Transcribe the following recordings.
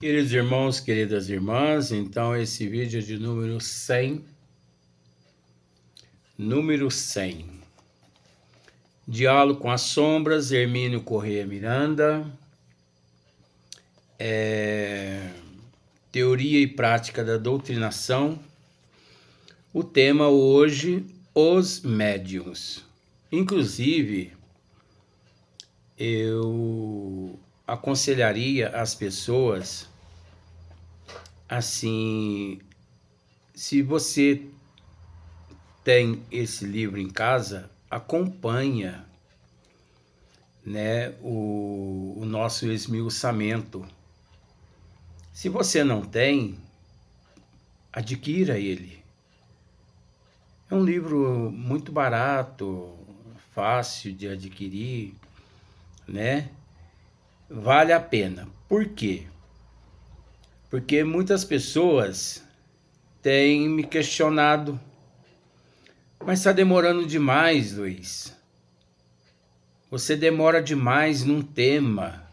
Queridos irmãos, queridas irmãs, então esse vídeo é de número 100. Número 100. Diálogo com as sombras, Hermínio Corrêa Miranda. Teoria e prática da doutrinação. O tema hoje, os médiuns. Inclusive, eu aconselharia as pessoas assim, se você tem esse livro em casa, acompanha, né, o nosso esmiuçamento. Se você não tem, adquira ele. É um livro muito barato, fácil de adquirir, né? Vale a pena. Por quê? Porque muitas pessoas têm me questionado, mas está demorando demais, Luiz. Você demora demais num tema.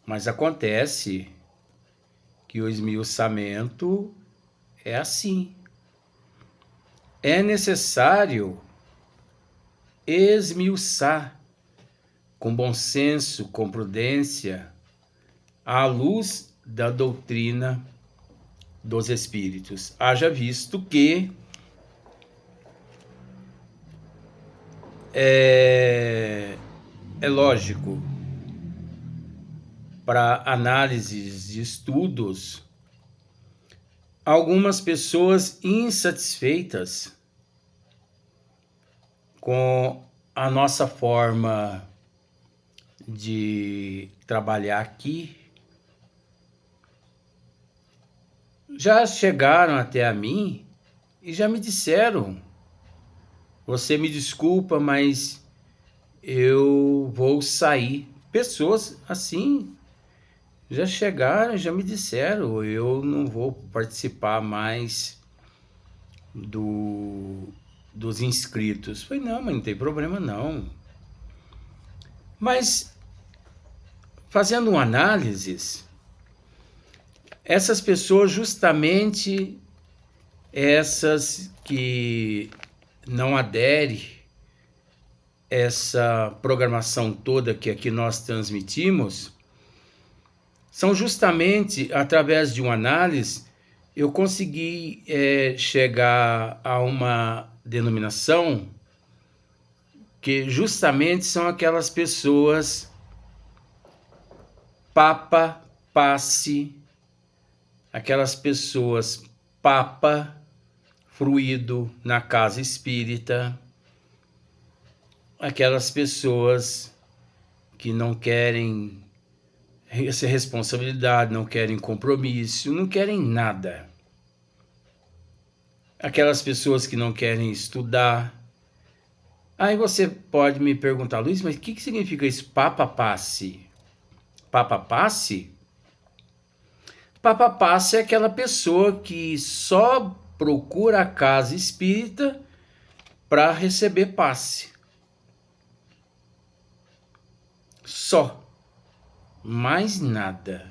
Mas acontece que o esmiuçamento é assim. É necessário esmiuçar com bom senso, com prudência, à luz da doutrina dos espíritos. Haja visto que é lógico, para análises de estudos, algumas pessoas insatisfeitas com a nossa forma de trabalhar aqui já chegaram até a mim e já me disseram: você me desculpa, mas eu vou sair. Pessoas assim já chegaram, já me disseram: eu não vou participar mais dos inscritos. Eu falei: não, mas não tem problema não. Mas fazendo uma análise, essas pessoas, justamente essas que não aderem a essa programação toda que aqui nós transmitimos, são justamente através de uma análise eu consegui chegar a uma denominação que justamente são aquelas pessoas papa, passe, aquelas pessoas papa, fruído na casa espírita, aquelas pessoas que não querem essa responsabilidade, não querem compromisso, não querem nada. Aquelas pessoas que não querem estudar. Aí você pode me perguntar: Luiz, mas o que significa isso, papa passe? Papa passe? Papa passe é aquela pessoa que só procura a casa espírita para receber passe. Só. Mais nada.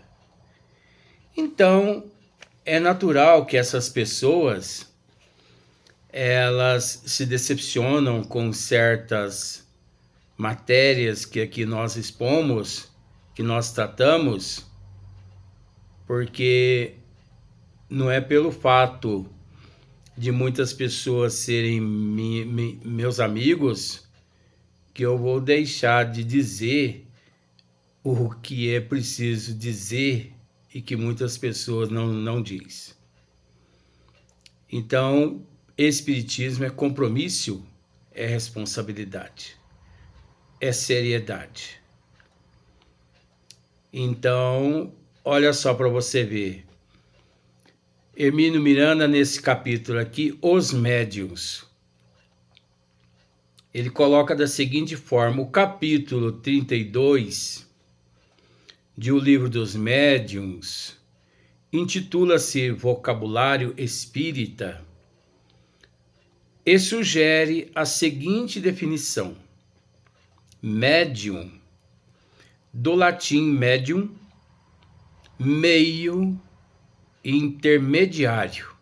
Então, é natural que essas pessoas elas se decepcionam com certas matérias que aqui nós expomos, que nós tratamos, porque não é pelo fato de muitas pessoas serem meus amigos que eu vou deixar de dizer o que é preciso dizer e que muitas pessoas não diz. Então, espiritismo é compromisso, é responsabilidade, é seriedade. Então, olha só para você ver. Hermínio Miranda, nesse capítulo aqui, Os Médiuns, ele coloca da seguinte forma: o capítulo 32 de O Livro dos Médiuns intitula-se Vocabulário Espírita e sugere a seguinte definição: médium, do latim medium, meio intermediário.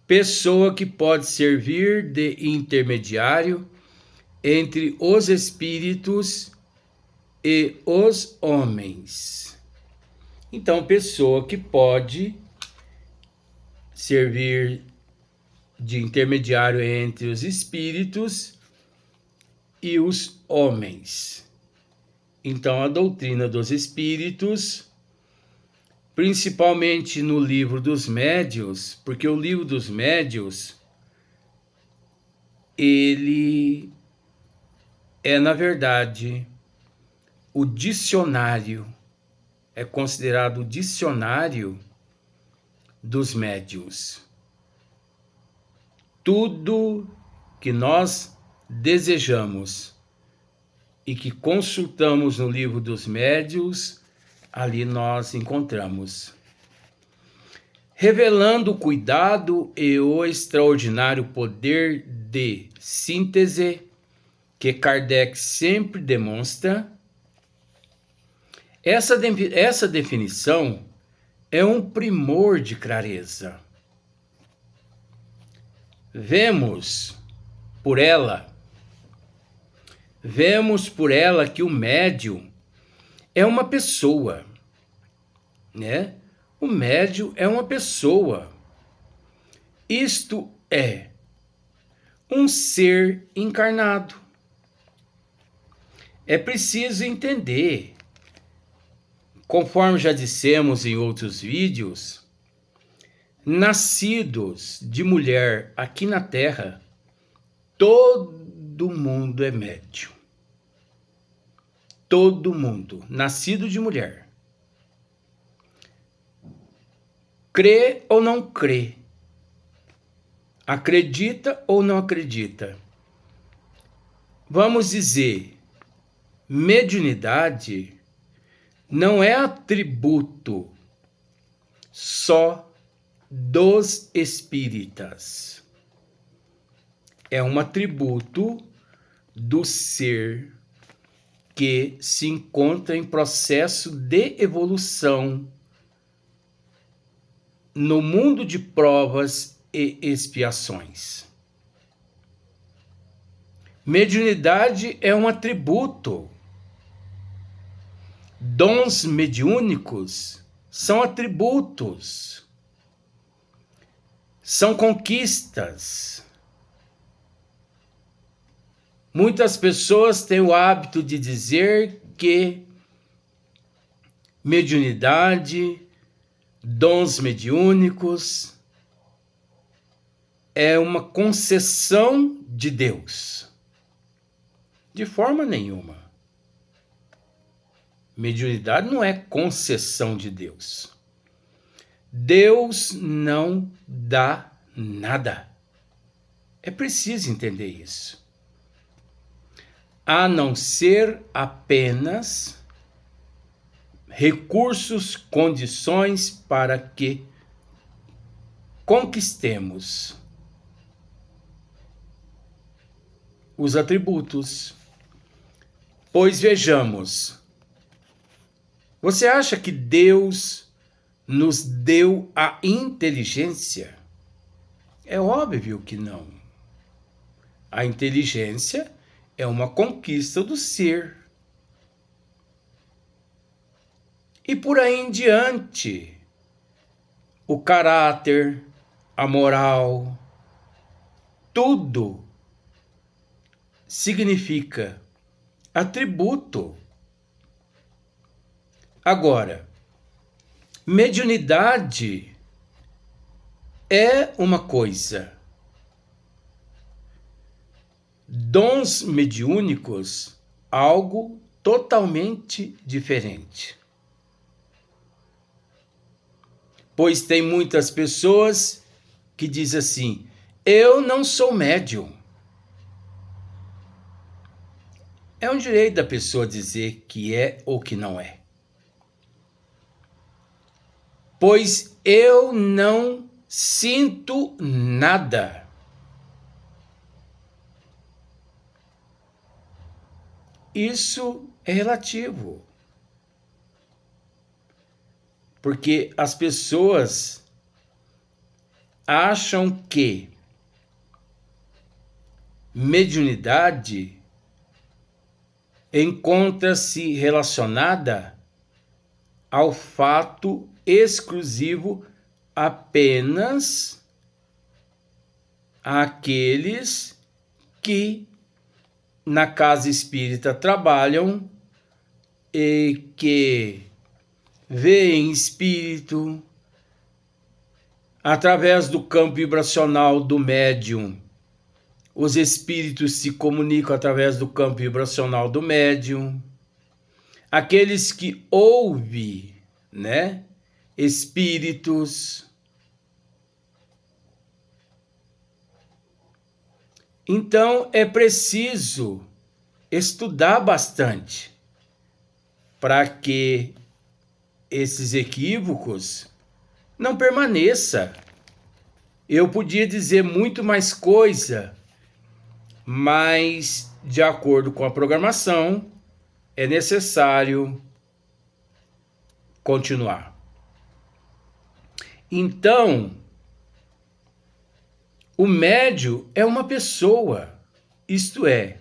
Pessoa que pode servir de intermediário entre os espíritos e os homens. Então, pessoa que pode servir de intermediário entre os espíritos e os homens. Então, a doutrina dos espíritos, principalmente no livro dos médiuns, porque o livro dos médiuns, ele é, na verdade, o dicionário, é considerado o dicionário dos médiuns. Tudo que nós desejamos e que consultamos no livro dos médiuns, ali nós encontramos. Revelando o cuidado e o extraordinário poder de síntese que Kardec sempre demonstra, essa definição é um primor de clareza. Vemos por ela que o médium é uma pessoa, né? O médium é uma pessoa. Isto é, um ser encarnado. É preciso entender, conforme já dissemos em outros vídeos, nascidos de mulher aqui na Terra, todo mundo é médium. Todo mundo, nascido de mulher. Crê ou não crê? Acredita ou não acredita? Vamos dizer, mediunidade não é atributo só dos espíritas. É um atributo do ser que se encontra em processo de evolução no mundo de provas e expiações. Mediunidade é um atributo. Dons mediúnicos são atributos, são conquistas. Muitas pessoas têm o hábito de dizer que mediunidade, dons mediúnicos é uma concessão de Deus. De forma nenhuma. Mediunidade não é concessão de Deus. Deus não dá nada. É preciso entender isso. A não ser apenas recursos, condições para que conquistemos os atributos. Pois vejamos, você acha que Deus nos deu a inteligência? É óbvio que não. A inteligência é uma conquista do ser. E por aí em diante, o caráter, a moral, tudo significa atributo. Agora, mediunidade é uma coisa. Dons mediúnicos, algo totalmente diferente. Pois tem muitas pessoas que dizem assim, eu não sou médium. É um direito da pessoa dizer que é ou que não é. Pois eu não sinto nada. Isso é relativo. Porque as pessoas acham que mediunidade encontra-se relacionada ao fato exclusivo apenas àqueles que na casa espírita trabalham e que veem espírito através do campo vibracional do médium. Os espíritos se comunicam através do campo vibracional do médium. Aqueles que ouvem, né, espíritos. Então é preciso estudar bastante para que esses equívocos não permaneçam. Eu podia dizer muito mais coisa, mas de acordo com a programação é necessário continuar. Então, o médium é uma pessoa, isto é,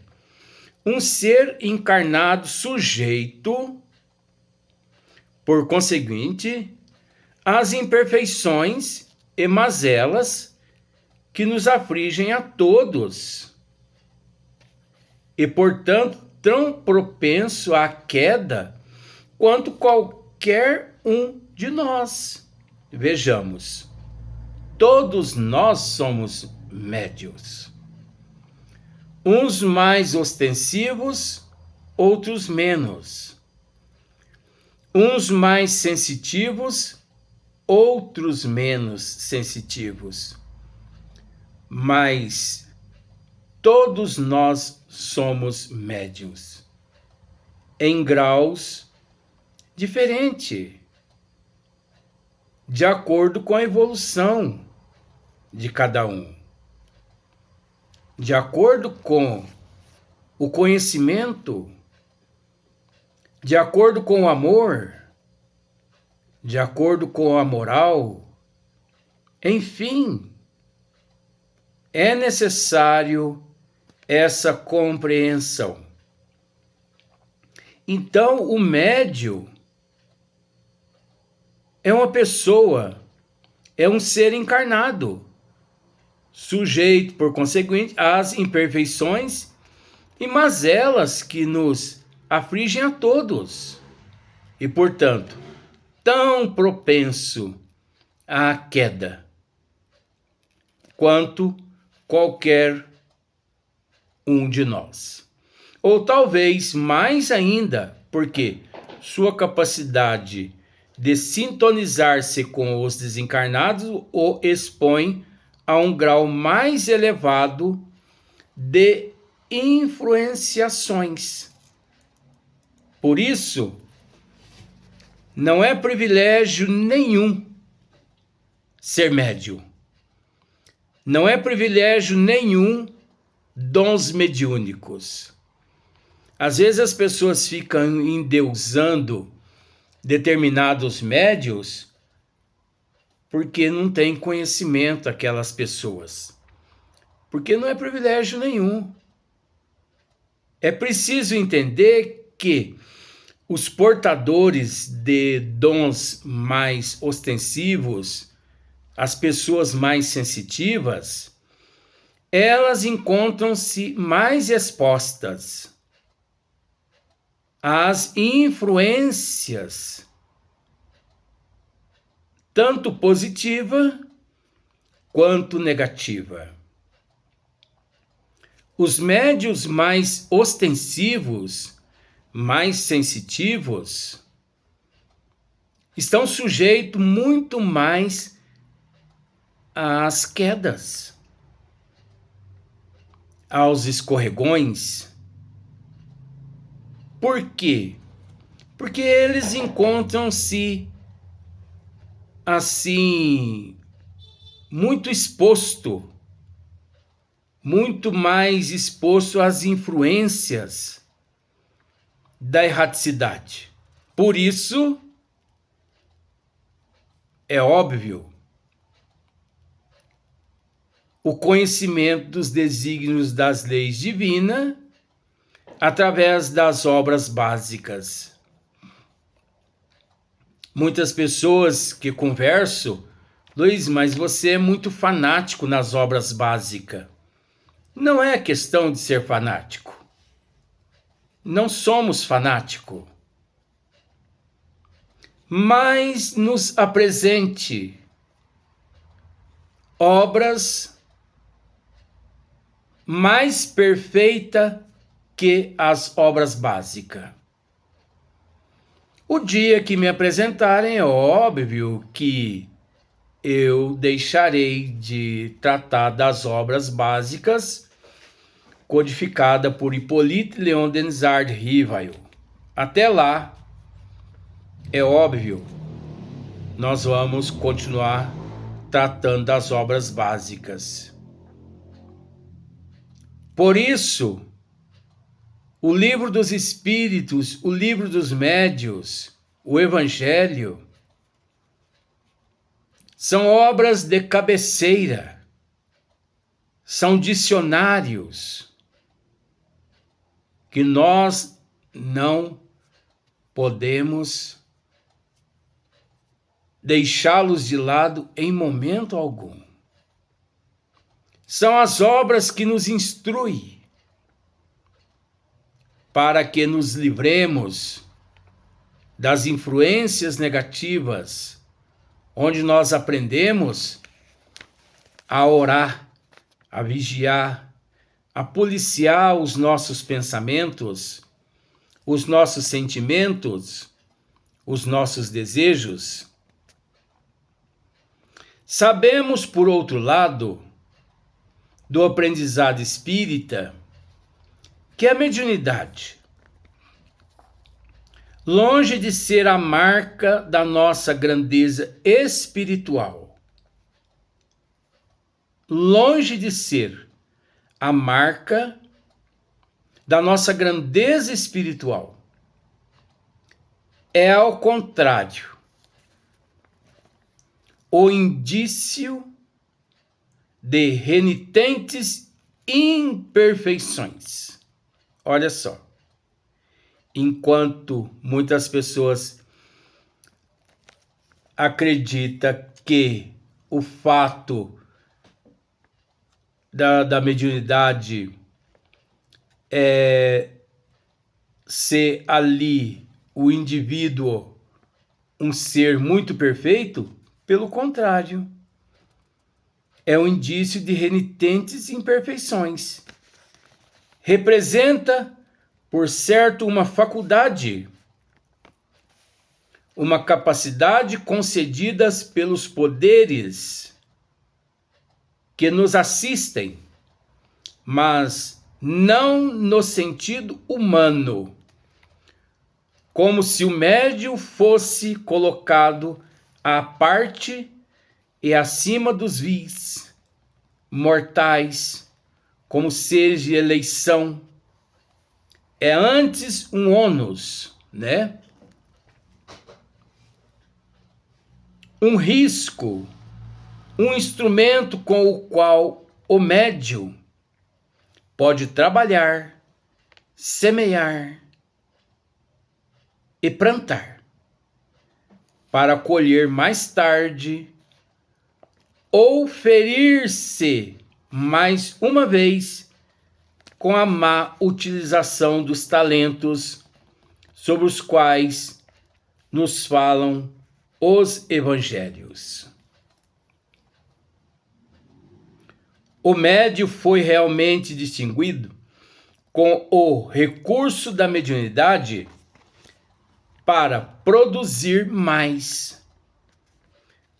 um ser encarnado sujeito, por conseguinte, às imperfeições e mazelas que nos afligem a todos, e, portanto, tão propenso à queda quanto qualquer um de nós. Vejamos, todos nós somos médiuns. Uns mais ostensivos, outros menos. Uns mais sensitivos, outros menos sensitivos. Mas todos nós somos médiuns, em graus diferentes, de acordo com a evolução de cada um, de acordo com o conhecimento, de acordo com o amor, de acordo com a moral, enfim, é necessário essa compreensão. Então, o médium é uma pessoa, é um ser encarnado, sujeito, por conseguinte, às imperfeições e mazelas que nos afligem a todos. E, portanto, tão propenso à queda quanto qualquer um de nós. Ou talvez mais ainda, porque sua capacidade de sintonizar-se com os desencarnados o expõe a um grau mais elevado de influenciações. Por isso, não é privilégio nenhum ser médium. Não é privilégio nenhum dons mediúnicos. Às vezes as pessoas ficam endeusando determinados médios porque não têm conhecimento aquelas pessoas. Porque não é privilégio nenhum. É preciso entender que os portadores de dons mais ostensivos, as pessoas mais sensitivas, elas encontram-se mais expostas às influências, tanto positiva quanto negativa. Os médiuns mais ostensivos, mais sensitivos, estão sujeitos muito mais às quedas, aos escorregões. Por quê? Porque eles encontram-se assim muito mais exposto às influências da erraticidade. Por isso, é óbvio, o conhecimento dos desígnios das leis divinas através das obras básicas. Muitas pessoas que converso, Luiz, mas você é muito fanático nas obras básicas. Não é questão de ser fanático. Não somos fanáticos. Mas nos apresente obras mais perfeitas que as obras básicas. O dia que me apresentarem, é óbvio que eu deixarei de tratar das obras básicas codificada por Hippolyte Léon Denisard Rivail. Até lá, é óbvio, nós vamos continuar tratando das obras básicas. Por isso, o livro dos Espíritos, o livro dos Médios, o Evangelho, são obras de cabeceira, são dicionários que nós não podemos deixá-los de lado em momento algum. São as obras que nos instruem para que nos livremos das influências negativas, onde nós aprendemos a orar, a vigiar, a policiar os nossos pensamentos, os nossos sentimentos, os nossos desejos. Sabemos, por outro lado, do aprendizado espírita, que a mediunidade, longe de ser a marca da nossa grandeza espiritual, longe de ser a marca da nossa grandeza espiritual, é ao contrário, o indício de renitentes imperfeições. Olha só, enquanto muitas pessoas acreditam que o fato da mediunidade é ser ali o indivíduo um ser muito perfeito, pelo contrário, é um indício de renitentes imperfeições. Representa, por certo, uma faculdade, uma capacidade concedidas pelos poderes que nos assistem, mas não no sentido humano, como se o médium fosse colocado à parte e acima dos vis mortais, como seres de eleição. É antes um ônus, né? Um risco, um instrumento com o qual o médium pode trabalhar, semear e plantar, para colher mais tarde ou ferir-se mais uma vez com a má utilização dos talentos sobre os quais nos falam os evangelhos. O médium foi realmente distinguido com o recurso da mediunidade para produzir mais,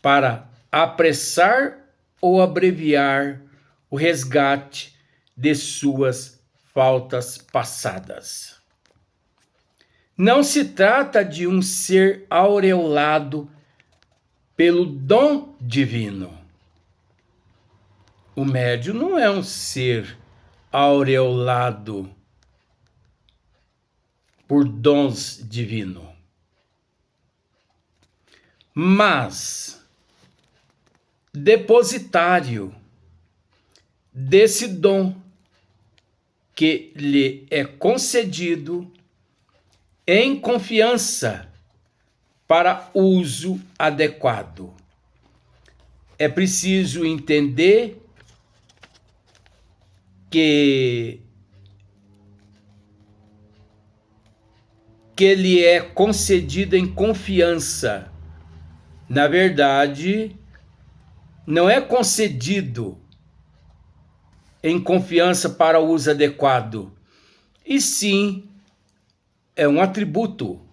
para apressar ou abreviar o resgate de suas faltas passadas. Não se trata de um ser aureolado pelo dom divino. O médium não é um ser aureolado por dons divinos. Mas depositário desse dom que lhe é concedido em confiança para uso adequado. É preciso entender que lhe é concedido em confiança. Na verdade, não é concedido em confiança para o uso adequado, e sim é um atributo,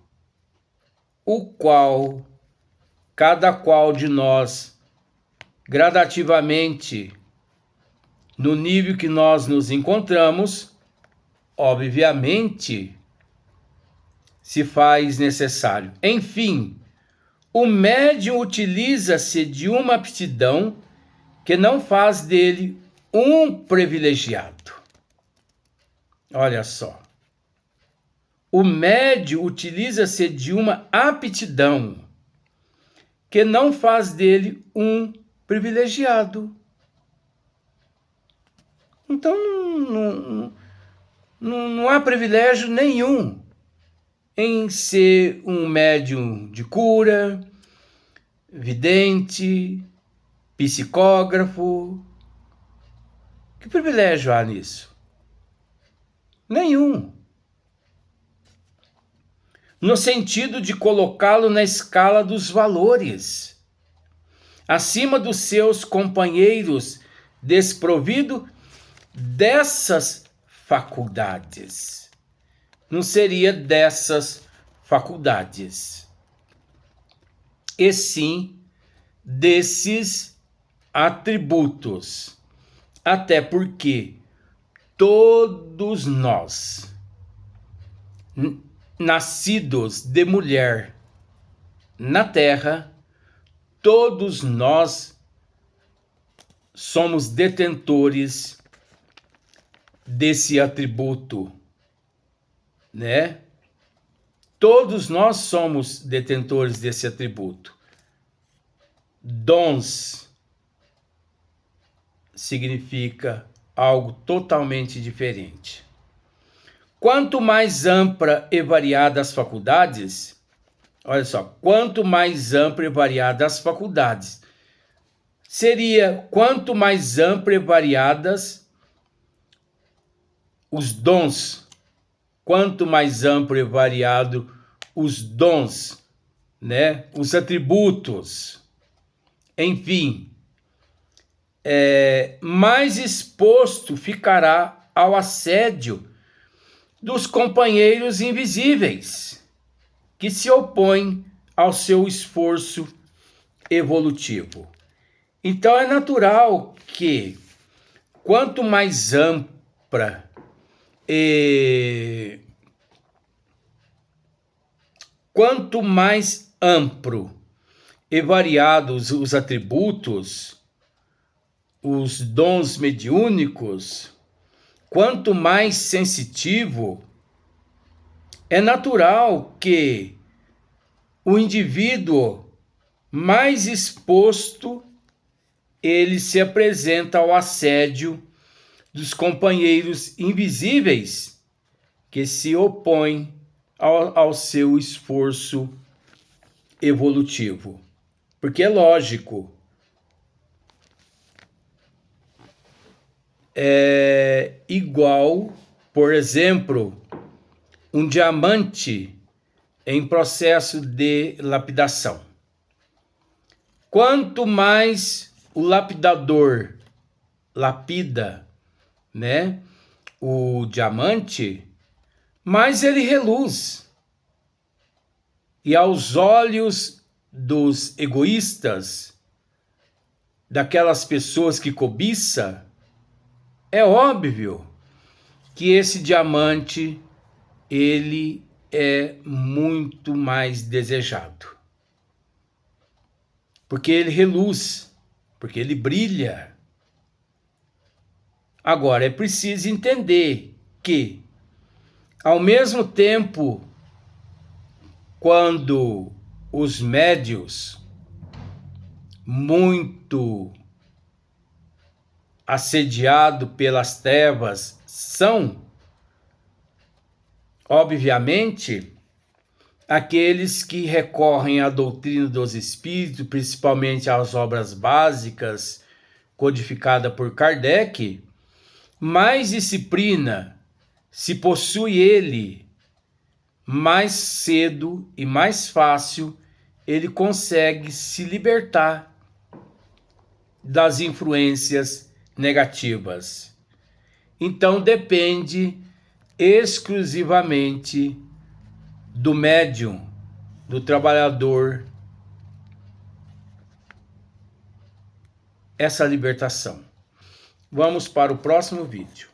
o qual cada qual de nós, gradativamente, no nível que nós nos encontramos, obviamente, se faz necessário. Enfim, o médium utiliza-se de uma aptidão que não faz dele um privilegiado. Olha só. O médium utiliza-se de uma aptidão que não faz dele um privilegiado. Então não há privilégio nenhum em ser um médium de cura, vidente, psicógrafo. Que privilégio há nisso? Nenhum. No sentido de colocá-lo na escala dos valores, acima dos seus companheiros, desprovido dessas faculdades. Não seria dessas faculdades, e sim desses atributos. Até porque todos nós, nascidos de mulher na terra, todos nós somos detentores desse atributo, né? Todos nós somos detentores desse atributo. Dons significa algo totalmente diferente. Quanto mais ampla e variada as faculdades, olha só, quanto mais ampla e variada as faculdades, seria quanto mais ampla e variadas os dons, quanto mais amplo e variado os dons, né? Os atributos, enfim, mais exposto ficará ao assédio dos companheiros invisíveis, que se opõem ao seu esforço evolutivo. Então é natural que quanto mais ampla quanto mais amplo e variados os atributos, os dons mediúnicos, quanto mais sensitivo, é natural que o indivíduo mais exposto ele se apresenta ao assédio dos companheiros invisíveis que se opõem ao seu esforço evolutivo. Porque é lógico, é igual, por exemplo, um diamante em processo de lapidação. Quanto mais o lapidador lapida, né, o diamante, mais ele reluz. E aos olhos dos egoístas, daquelas pessoas que cobiçam, é óbvio que esse diamante ele é muito mais desejado. Porque ele reluz, porque ele brilha. Agora, é preciso entender que, ao mesmo tempo, quando os médios muito assediado pelas trevas são, obviamente, aqueles que recorrem à doutrina dos espíritos, principalmente às obras básicas codificadas por Kardec. Mais disciplina se possui ele, mais cedo e mais fácil ele consegue se libertar das influências negativas. Então depende exclusivamente do médium, do trabalhador, essa libertação. Vamos para o próximo vídeo.